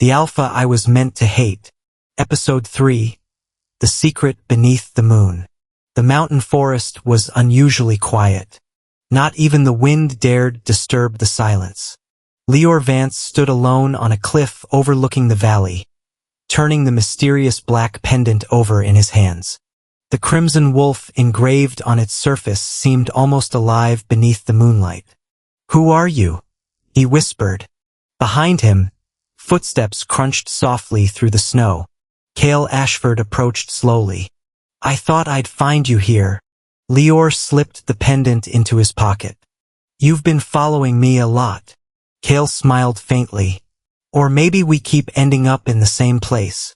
The Alpha I Was Meant to Hate. Episode 3. The Secret Beneath the Moon. The mountain forest was unusually quiet. Not even the wind dared disturb the silence. Lior Vance stood alone on a cliff overlooking the valley, turning the mysterious black pendant over in his hands. The crimson wolf engraved on its surface seemed almost alive beneath the moonlight. "Who are you?" he whispered. Behind him, footsteps crunched softly through the snow. Kael Ashford approached slowly. "I thought I'd find you here." Lior slipped the pendant into his pocket. "You've been following me a lot." Kael smiled faintly. "Or maybe we keep ending up in the same place."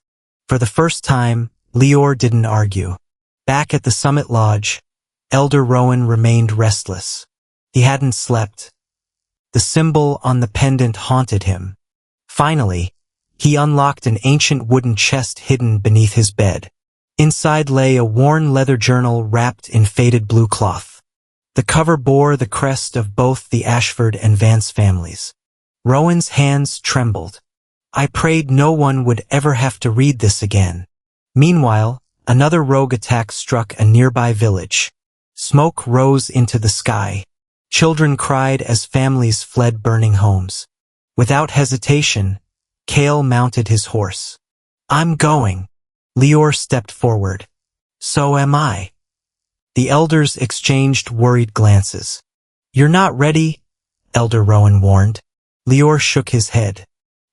For the first time, Lior didn't argue. Back at the summit lodge, Elder Rowan remained restless. He hadn't slept. The symbol on the pendant haunted him. Finally, he unlocked an ancient wooden chest hidden beneath his bed. Inside lay a worn leather journal wrapped in faded blue cloth. The cover bore the crest of both the Ashford and Vance families. Rowan's hands trembled. "I prayed no one would ever have to read this again." Meanwhile, another rogue attack struck a nearby village. Smoke rose into the sky. Children cried as families fled burning homes. Without hesitation, Kael mounted his horse. "I'm going." Lior stepped forward. "So am I." The elders exchanged worried glances. "You're not ready," Elder Rowan warned. Lior shook his head.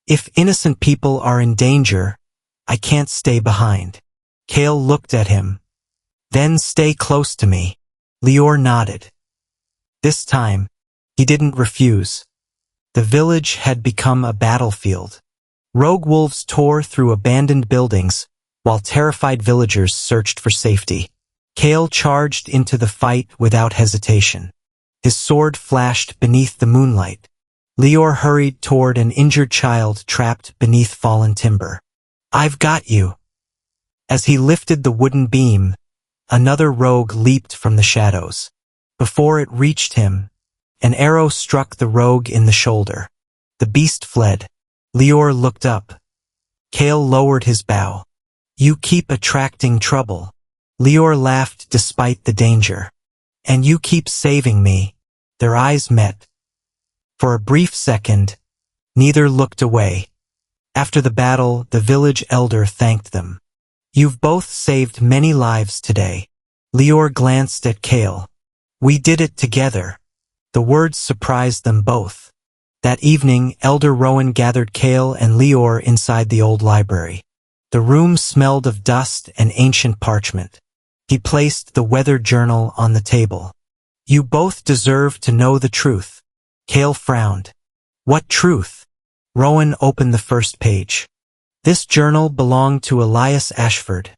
"If innocent people are in danger, I can't stay behind." Kael looked at him. "Then stay close to me." Lior nodded. This time, he didn't refuse. The village had become a battlefield. Rogue wolves tore through abandoned buildings, while terrified villagers searched for safety. Kael charged into the fight without hesitation. His sword flashed beneath the moonlight. Lior hurried toward an injured child trapped beneath fallen timber. "I've got you." As he lifted the wooden beam, another rogue leaped from the shadows. Before it reached him, an arrow struck the rogue in the shoulder. The beast fled. Lior looked up. Kael lowered his bow. "You keep attracting trouble." Lior laughed despite the danger. "And you keep saving me." Their eyes met. For a brief second, neither looked away. After the battle, the village elder thanked them. "You've both saved many lives today." Lior glanced at Kael. "We did it together." The words surprised them both. That evening, Elder Rowan gathered Kael and Lior inside the old library. The room smelled of dust and ancient parchment. He placed the weathered journal on the table. "You both deserve to know the truth." Kael frowned. "What truth?" Rowan opened the first page. "This journal belonged to Elias Ashford,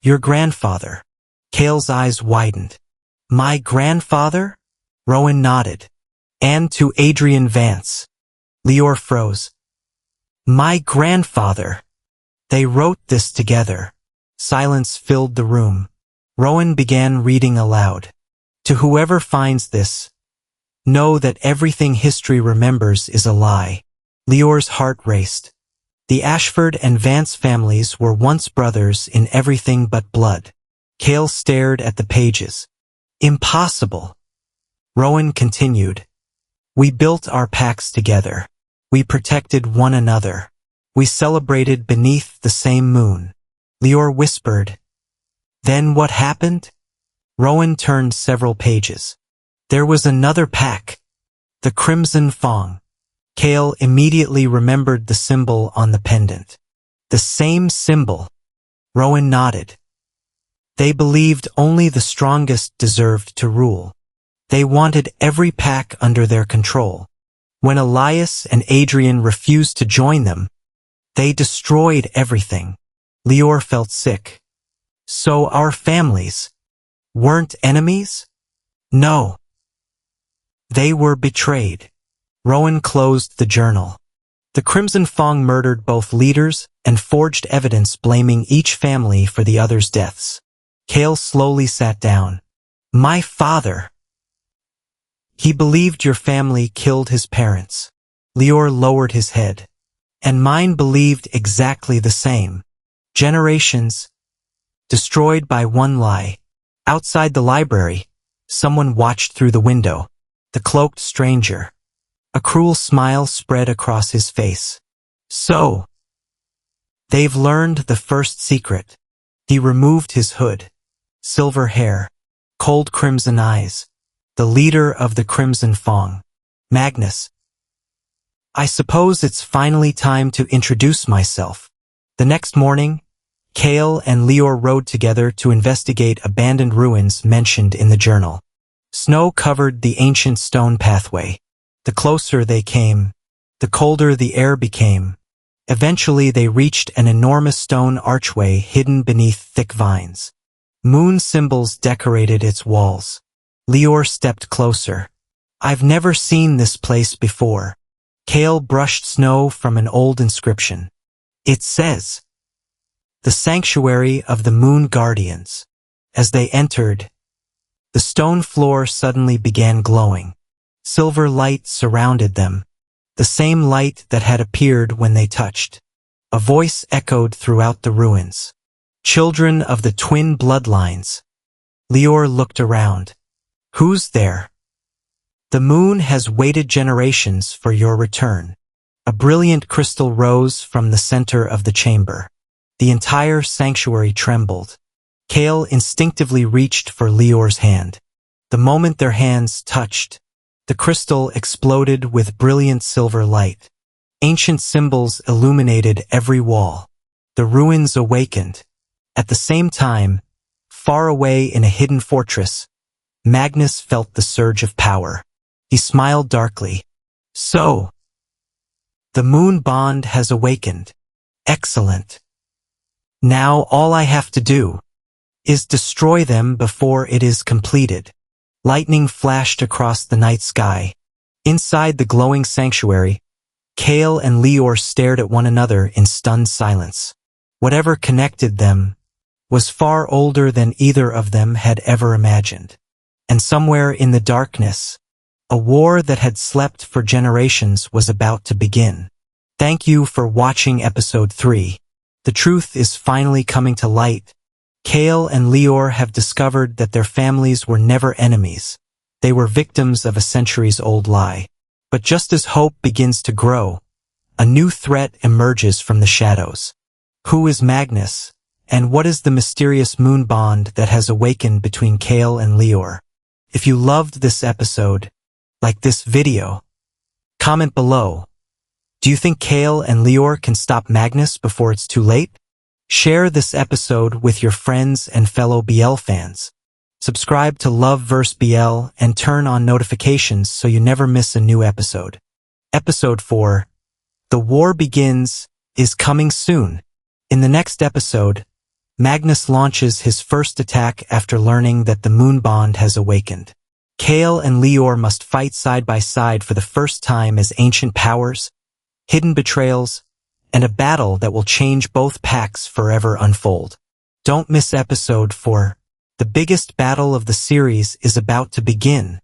your grandfather." Kael's eyes widened. "My grandfather?" Rowan nodded. "And to Adrian Vance." Lior froze. "My grandfather." They wrote this together. Silence filled the room. Rowan began reading aloud. "To whoever finds this, know that everything history remembers is a lie." Lior's heart raced. The Ashford and Vance families were once brothers in everything but blood. Kael stared at the pages. "Impossible." Rowan continued. "We built our packs together. We protected one another. We celebrated beneath the same moon." Lior whispered. "Then what happened?" Rowan turned several pages. "There was another pack. The Crimson Fang." Kael immediately remembered the symbol on the pendant. "The same symbol." Rowan nodded. "They believed only the strongest deserved to rule. They wanted every pack under their control. When Elias and Adrian refused to join them, they destroyed everything." Lior felt sick. "So our families weren't enemies?" "No. They were betrayed." Rowan closed the journal. The Crimson Fang murdered both leaders and forged evidence blaming each family for the other's deaths. Kael slowly sat down. "My father. He believed your family killed his parents." Lior lowered his head. And mine believed exactly the same. Generations, destroyed by one lie. Outside the library, someone watched through the window. The cloaked stranger. A cruel smile spread across his face. So, they've learned the first secret. He removed his hood. Silver hair. Cold crimson eyes. The leader of the Crimson Fang. Magnus. I suppose it's finally time to introduce myself. The next morning, Kael and Lior rode together to investigate abandoned ruins mentioned in the journal. Snow covered the ancient stone pathway. The closer they came, the colder the air became. Eventually they reached an enormous stone archway hidden beneath thick vines. Moon symbols decorated its walls. Lior stepped closer. I've never seen this place before. Kael brushed snow from an old inscription. It says, "The Sanctuary of the Moon Guardians." As they entered, the stone floor suddenly began glowing. Silver light surrounded them, the same light that had appeared when they touched. A voice echoed throughout the ruins. Children of the twin bloodlines. Lior looked around. Who's there? The moon has waited generations for your return. A brilliant crystal rose from the center of the chamber. The entire sanctuary trembled. Kael instinctively reached for Lior's hand. The moment their hands touched, the crystal exploded with brilliant silver light. Ancient symbols illuminated every wall. The ruins awakened. At the same time, far away in a hidden fortress, Magnus felt the surge of power. He smiled darkly. So, the moon bond has awakened. Excellent. Now all I have to do is destroy them before it is completed. Lightning flashed across the night sky. Inside the glowing sanctuary, Kael and Lior stared at one another in stunned silence. Whatever connected them was far older than either of them had ever imagined. And somewhere in the darkness, a war that had slept for generations was about to begin. Thank you for watching episode 3. The truth is finally coming to light. Kael and Lior have discovered that their families were never enemies. They were victims of a centuries-old lie. But just as hope begins to grow, a new threat emerges from the shadows. Who is Magnus, and what is the mysterious moon bond that has awakened between Kael and Lior? If you loved this episode, like this video, comment below. Do you think Kael and Lior can stop Magnus before it's too late? Share this episode with your friends and fellow BL fans. Subscribe to Loveverse BL and turn on notifications so you never miss a new episode. Episode 4, The War Begins, is coming soon. In the next episode, Magnus launches his first attack after learning that the moon bond has awakened. Kael and Lior must fight side by side for the first time as ancient powers, hidden betrayals, and a battle that will change both packs forever unfold. Don't miss episode 4. The biggest battle of the series is about to begin.